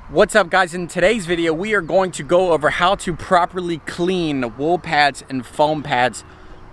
What's up, guys? In today's video we are going to go over how to properly clean wool pads and foam pads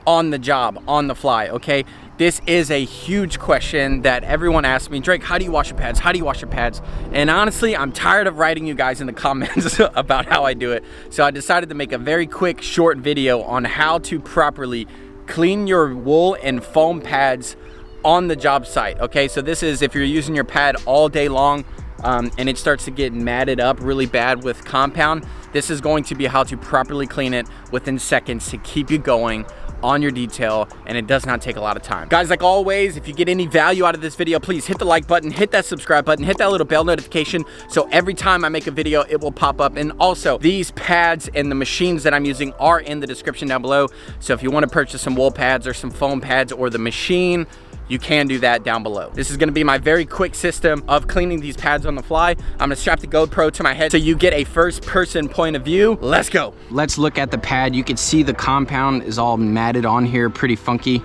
on the job, on the fly. Okay, this is a huge question that everyone asks me. Drake, how do you wash your pads? How do you wash your pads? And honestly, I'm tired of writing you guys in the comments about how I do it, so I decided to make a very quick short video on how to properly clean your wool and foam pads on the job site. Okay, so this is if you're using your pad all day long and it starts to get matted up really bad with compound. This is going to be how to properly clean it within seconds to keep you going on your detail, and it does not take a lot of time. Guys, like always, if you get any value out of this video, please hit the like button, hit that subscribe button, hit that little bell notification so every time I make a video it will pop up. And also, these pads and the machines that I'm using are in the description down below, so if you want to purchase some wool pads or some foam pads or the machine, you can do that down below. This is gonna be my very quick system of cleaning these pads on the fly. I'm gonna strap the GoPro to my head so you get a first person point of view. Let's go. Let's look at the pad. You can see the compound is all matted on here, pretty funky.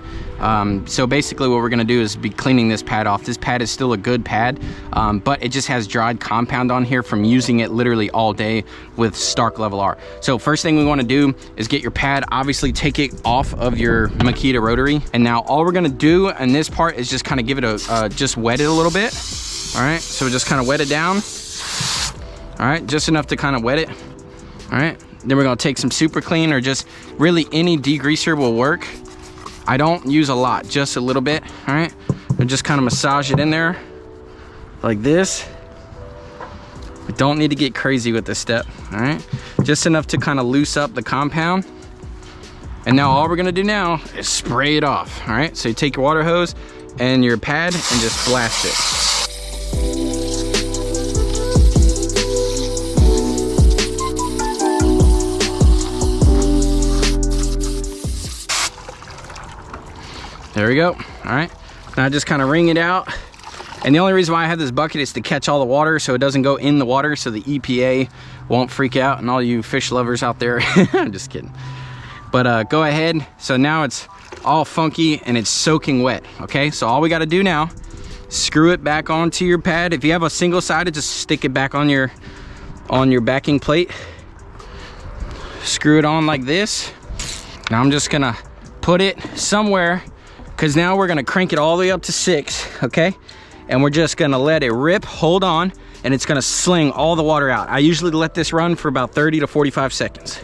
So basically what we're gonna do is be cleaning this pad off. This pad is still a good pad, but it just has dried compound on here from using it literally all day with Stark Level R. So first thing we wanna do is get your pad, obviously take it off of your Makita rotary. And now all we're gonna do in this part is just kind of give it a, just wet it a little bit. All right, so just kind of wet it down. All right, just enough to kind of wet it. All right, then we're gonna take some super clean or just really any degreaser will work. I don't use a lot, just a little bit. All right, and just kind of massage it in there like this. We don't need to get crazy with this step. All right, just enough to kind of loose up the compound. And now all we're gonna do now is spray it off. All right, so you take your water hose and your pad and just blast it. There we go. All right, now just kind of wring it out. And the only reason why I have this bucket is to catch all the water so it doesn't go in the water, so the EPA won't freak out and all you fish lovers out there. I'm just kidding. But go ahead. So now it's all funky and it's soaking wet. Okay, so all we got to do now, screw it back onto your pad. If you have a single sided, just stick it back on your backing plate. Screw it on like this. Now I'm just gonna put it somewhere, because now we're gonna crank it all the way up to 6. Okay, and we're just gonna let it rip, hold on, and it's gonna sling all the water out. I usually let this run for about 30 to 45 seconds.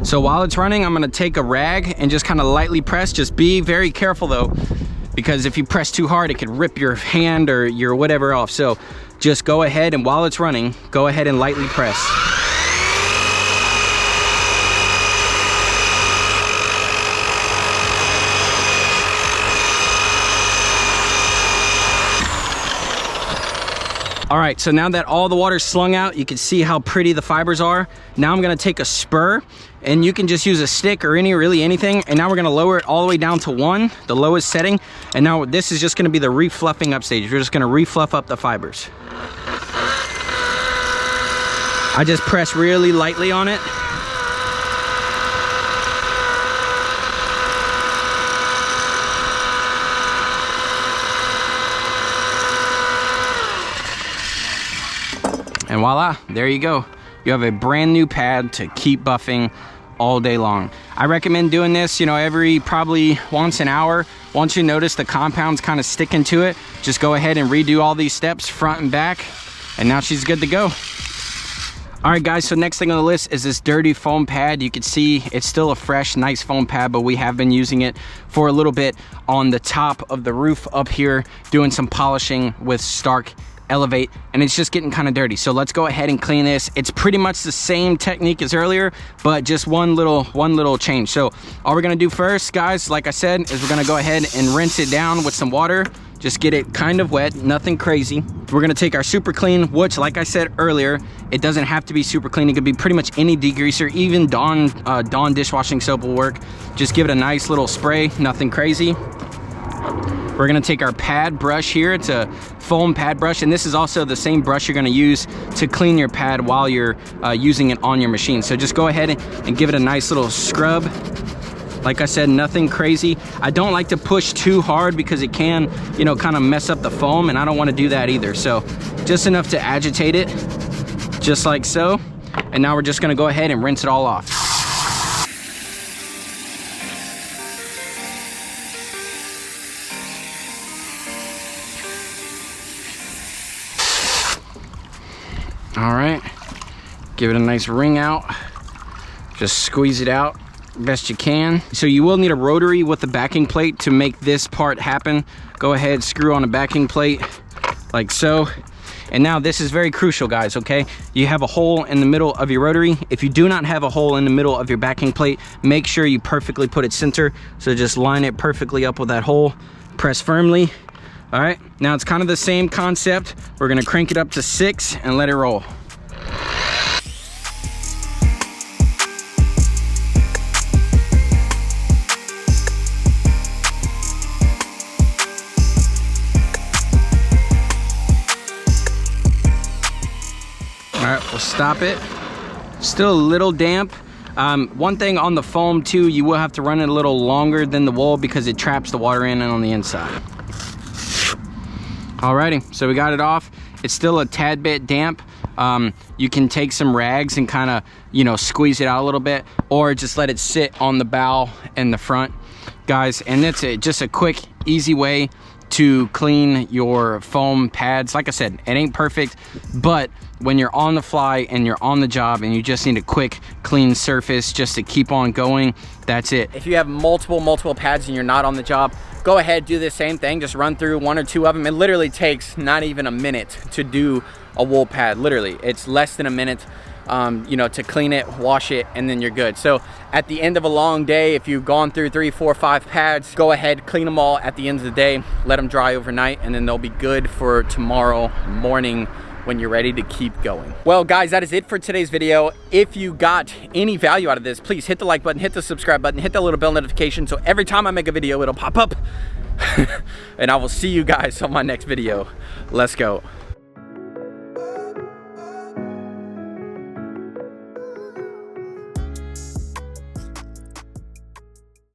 So while it's running, I'm gonna take a rag and just kind of lightly press. Just be very careful though, because if you press too hard, it could rip your hand or your whatever off. So just go ahead and while it's running, go ahead and lightly press. All right, so now that all the water's slung out, you can see how pretty the fibers are. Now I'm gonna take a spur, and you can just use a stick or really anything. And now we're gonna lower it all the way down to 1, the lowest setting. And now this is just gonna be the refluffing up stage. We're just gonna refluff up the fibers. I just press really lightly on it. And voila, there you go. You have a brand new pad to keep buffing all day long. I recommend doing this, you know, every probably once an hour. Once you notice the compound's kind of sticking to it, just go ahead and redo all these steps front and back, and now she's good to go. All right, guys, so next thing on the list is this dirty foam pad. You can see it's still a fresh, nice foam pad, but we have been using it for a little bit on the top of the roof up here, doing some polishing with Stark Elevate, and it's just getting kind of dirty. So let's go ahead and clean this. It's pretty much the same technique as earlier, but just one little change. So all we're gonna do first, guys, like I said, is we're gonna go ahead and rinse it down with some water. Just get it kind of wet, nothing crazy. We're gonna take our super clean, which like I said earlier, it doesn't have to be super clean. It could be pretty much any degreaser, even Dawn dishwashing soap will work. Just give it a nice little spray, nothing crazy. We're gonna take our pad brush here. It's a foam pad brush, and this is also the same brush you're gonna use to clean your pad while you're using it on your machine. So just go ahead and give it a nice little scrub. Like I said, nothing crazy. I don't like to push too hard because it can, you know, kind of mess up the foam, and I don't want to do that either. So just enough to agitate it, just like so. And now we're just gonna go ahead and rinse it all off. All right, give it a nice wring out. Just squeeze it out best you can. So you will need a rotary with the backing plate to make this part happen. Go ahead, screw on a backing plate like so. And now this is very crucial, guys, okay? You have a hole in the middle of your rotary. If you do not have a hole in the middle of your backing plate, make sure you perfectly put it center. So just line it perfectly up with that hole, press firmly. All right, now it's kind of the same concept. We're gonna crank it up to 6 and let it roll. All right, we'll stop it. Still a little damp. One thing on the foam too, you will have to run it a little longer than the wool because it traps the water in and on the inside. Alrighty, so we got it off. It's still a tad bit damp. You can take some rags and kind of, you know, squeeze it out a little bit, or just let it sit on the bow and the front, guys. And that's it, just a quick, easy way to clean your foam pads. Like I said, it ain't perfect, but when you're on the fly and you're on the job and you just need a quick, clean surface just to keep on going, that's it. If you have multiple pads and you're not on the job, go ahead, do the same thing. Just run through 1 or 2 of them. It literally takes not even a minute to do a wool pad. Literally, it's less than a minute, you know, to clean it, wash it, and then you're good. So at the end of a long day, if you've gone through 3, 4, 5 pads, go ahead, clean them all at the end of the day, let them dry overnight, and then they'll be good for tomorrow morning when you're ready to keep going. Well, guys, that is it for today's video. If you got any value out of this, please hit the like button, hit the subscribe button, hit that little bell notification so every time I make a video, it'll pop up. And I will see you guys on my next video. Let's go.